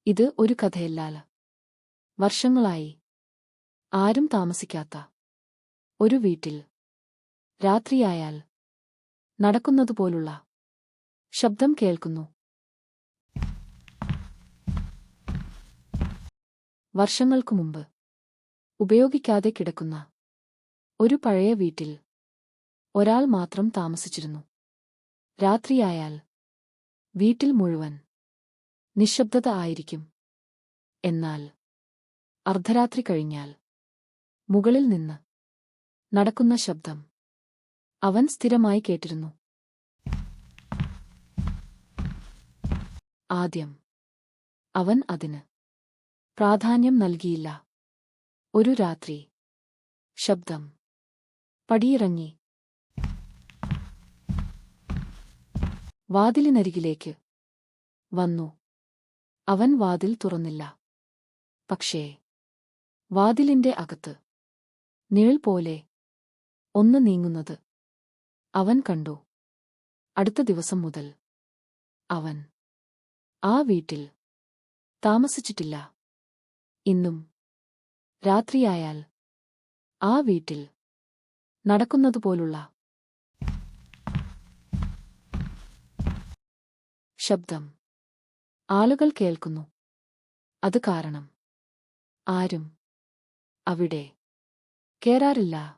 ഇത് ഒരു കഥയല്ല. വർഷങ്ങളായി ആരും താമസിക്കാത്ത ഒരു വീട്ടിൽ രാത്രിയായാൽ നടക്കുന്നതുപോലുള്ള ശബ്ദം കേൾക്കുന്നു. വർഷങ്ങൾക്കു മുമ്പ് ഉപയോഗിക്കാതെ കിടക്കുന്ന ഒരു പഴയ വീട്ടിൽ ഒരാൾ മാത്രം താമസിച്ചിരുന്നു. രാത്രിയായാൽ വീട്ടിൽ മുഴുവൻ നിശബ്ദത ആയിരിക്കും. എന്നാൽ അർദ്ധരാത്രി കഴിഞ്ഞാൽ മുകളിൽ നിന്ന് നടക്കുന്ന ശബ്ദം അവൻ സ്ഥിരമായി കേട്ടിരുന്നു. ആദ്യം അവൻ അതിന് പ്രാധാന്യം നൽകിയില്ല. ഒരു രാത്രി ശബ്ദം പടിയിറങ്ങി വാതിലിനരികിലേക്ക് വന്നു. അവൻ വാതിൽ തുറന്നില്ല. പക്ഷേ വാതിലിന്റെ അകത്ത് നിഴൽ പോലെ ഒന്ന് നീങ്ങുന്നത് അവൻ കണ്ടു. അടുത്ത ദിവസം മുതൽ അവൻ ആ വീട്ടിൽ താമസിച്ചിട്ടില്ല. ഇന്നും രാത്രിയായാൽ ആ വീട്ടിൽ നടക്കുന്നതുപോലുള്ള ശബ്ദം ആളുകൾ കേൾക്കുന്നു. അത് കാരണം ആരും അവിടെ കേറാറില്ല.